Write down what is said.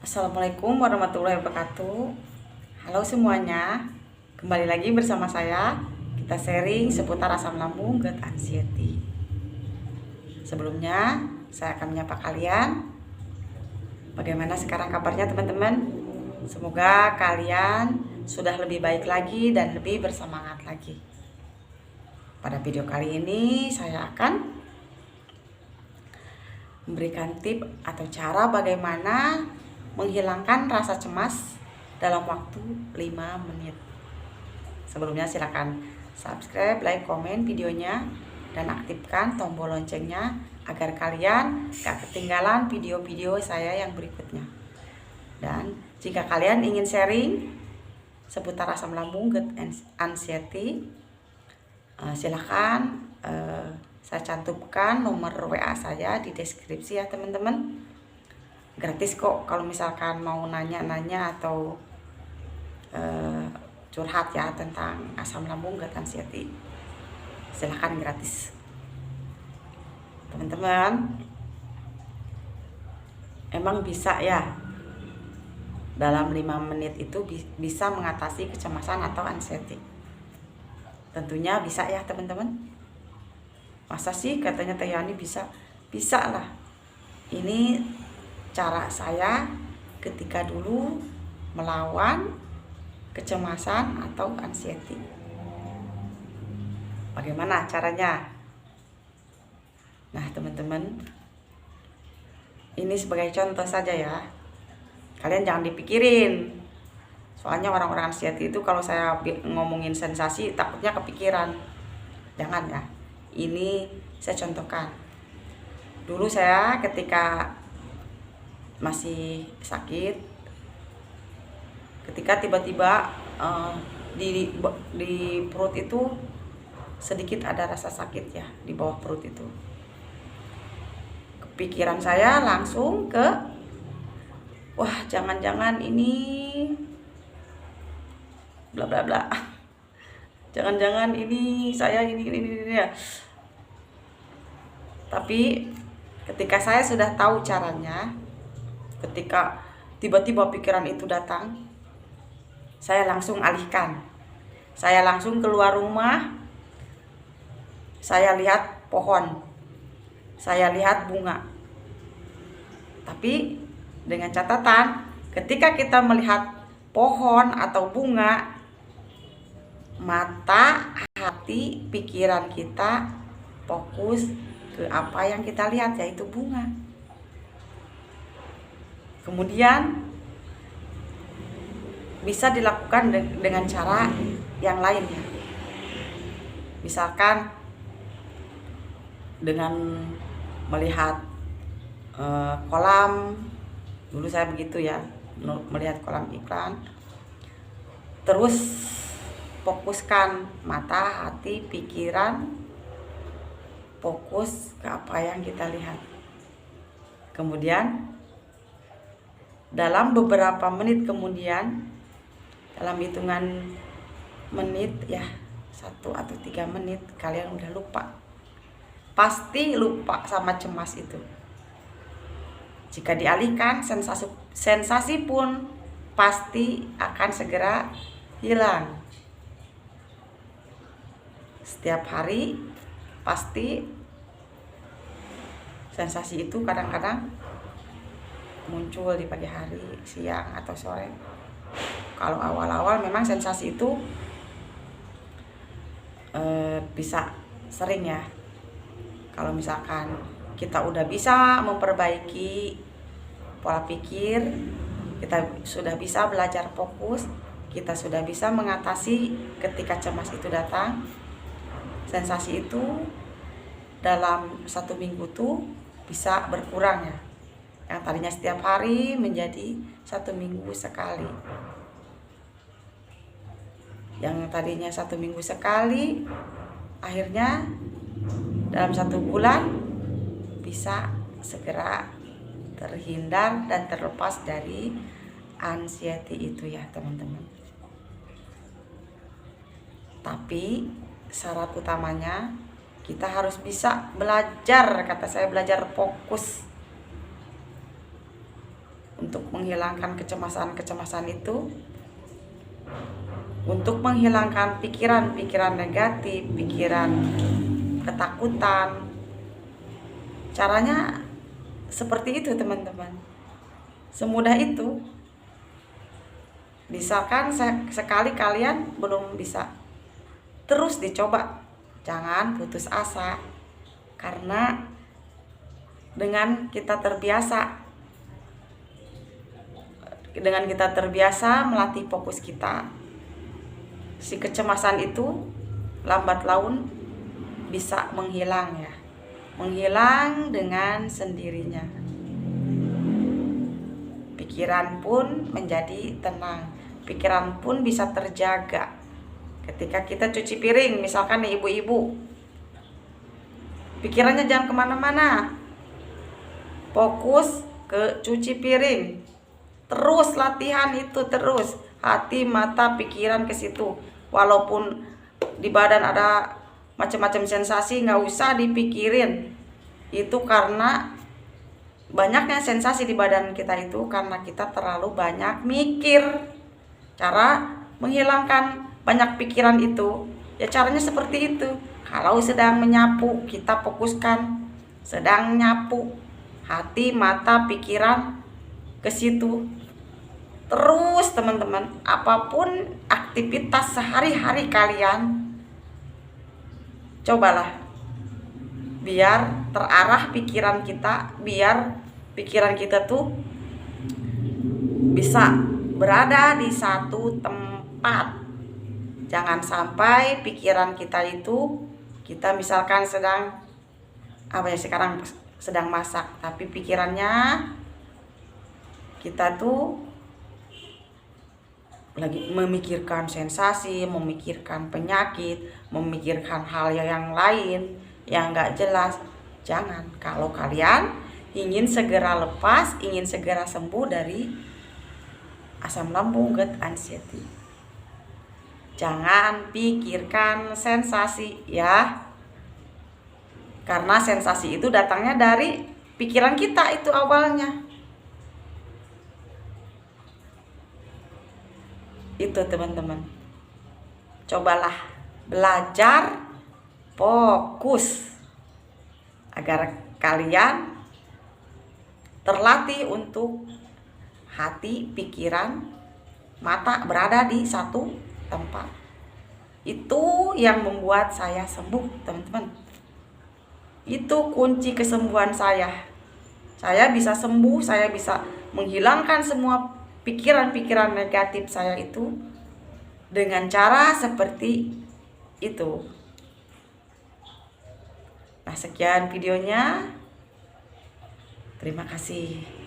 Assalamualaikum warahmatullahi wabarakatuh. Halo semuanya, kembali lagi bersama saya. Kita sharing seputar asam lambung, gut anxiety. Sebelumnya, saya akan menyapa kalian. Bagaimana sekarang kabarnya teman-teman? Semoga kalian sudah lebih baik lagi dan lebih bersemangat lagi. Pada video kali ini saya akan memberikan tip atau cara bagaimana menghilangkan rasa cemas dalam waktu 5 menit. Sebelumnya silakan subscribe, like, komen videonya dan aktifkan tombol loncengnya agar kalian gak ketinggalan video-video saya yang berikutnya. Dan jika kalian ingin sharing seputar asam lambung, gut anxiety, silakan saya cantumkan nomor WA saya di deskripsi ya teman-teman. Gratis kok kalau misalkan mau nanya-nanya atau curhat ya tentang asam lambung, gut anxiety. Silahkan, gratis teman-teman. Emang bisa ya dalam 5 menit itu bisa mengatasi kecemasan atau anxiety? Tentunya bisa ya teman-teman. Masa sih katanya Teh Yani bisa? Bisa lah. Ini cara saya ketika dulu melawan kecemasan atau anxiety. Bagaimana caranya? Nah teman-teman, ini sebagai contoh saja ya. Kalian jangan dipikirin. Soalnya orang-orang anxiety itu kalau saya ngomongin sensasi takutnya kepikiran. Jangan ya. Ini saya contohkan. Dulu saya ketika masih sakit, ketika tiba-tiba di perut itu sedikit ada rasa sakit ya, di bawah perut itu. Pikiran saya langsung ke, wah jangan-jangan ini bla bla bla. Jangan-jangan ini saya ini ya. Tapi ketika saya sudah tahu caranya, ketika tiba-tiba pikiran itu datang, saya langsung alihkan. Saya langsung keluar rumah, saya lihat pohon, saya lihat bunga. Tapi dengan catatan, ketika kita melihat pohon atau bunga, mata, hati, pikiran kita fokus ke apa yang kita lihat, yaitu bunga. Kemudian bisa dilakukan dengan cara yang lainnya. Misalkan dengan melihat kolam, dulu saya begitu ya, melihat kolam iklan. Terus fokuskan mata, hati, pikiran, fokus ke apa yang kita lihat. Kemudian dalam beberapa menit kemudian, dalam hitungan menit ya, 1 atau 3 menit, kalian udah lupa. Pasti lupa sama cemas itu. Jika dialihkan, sensasi pun pasti akan segera hilang. Setiap hari pasti sensasi itu kadang-kadang muncul di pagi hari, siang, atau sore. Kalau awal-awal memang sensasi itu bisa sering ya. Kalau misalkan kita udah bisa memperbaiki pola pikir, kita sudah bisa belajar fokus, kita sudah bisa mengatasi ketika cemas itu datang, sensasi itu dalam 1 minggu tuh bisa berkurang ya. Yang tadinya setiap hari menjadi 1 minggu sekali. Yang tadinya 1 minggu sekali, akhirnya dalam 1 bulan bisa segera terhindar dan terlepas dari anxiety itu ya teman-teman. Tapi syarat utamanya kita harus bisa belajar, kata saya belajar fokus untuk menghilangkan kecemasan-kecemasan itu, untuk menghilangkan pikiran-pikiran negatif, pikiran ketakutan. Caranya seperti itu teman-teman, semudah itu. Misalkan sekali kalian belum bisa, terus dicoba, jangan putus asa. Karena dengan kita terbiasa melatih fokus kita, si kecemasan itu lambat laun bisa menghilang ya, menghilang dengan sendirinya. Pikiran pun menjadi tenang, pikiran pun bisa terjaga. Ketika kita cuci piring, misalkan nih ibu-ibu, pikirannya jangan kemana-mana, fokus ke cuci piring. Terus latihan itu terus, hati, mata, pikiran ke situ. Walaupun di badan ada macam-macam sensasi, nggak usah dipikirin. Itu karena banyaknya sensasi di badan kita itu karena kita terlalu banyak mikir. Cara menghilangkan banyak pikiran itu, ya caranya seperti itu. Kalau sedang menyapu, kita fokuskan sedang nyapu, hati, mata, pikiran ke situ. Terus teman-teman, apapun aktivitas sehari-hari kalian, cobalah biar terarah pikiran kita, biar pikiran kita tuh bisa berada di satu tempat. Jangan sampai pikiran kita itu, kita misalkan sedang sekarang sedang masak, tapi pikirannya kita tuh lagi memikirkan sensasi, memikirkan penyakit, memikirkan hal yang lain yang gak jelas. Jangan. Kalau kalian ingin segera lepas, ingin segera sembuh dari asam lambung, gut anxiety, jangan pikirkan sensasi ya. Karena sensasi itu datangnya dari pikiran kita itu awalnya. Itu teman-teman. Cobalah belajar fokus agar kalian terlatih untuk hati, pikiran, mata berada di satu tempat. Itu yang membuat saya sembuh, teman-teman. Itu kunci kesembuhan saya. Saya bisa sembuh, saya bisa menghilangkan semua pikiran-pikiran negatif saya itu dengan cara seperti itu. Nah, sekian videonya. Terima kasih.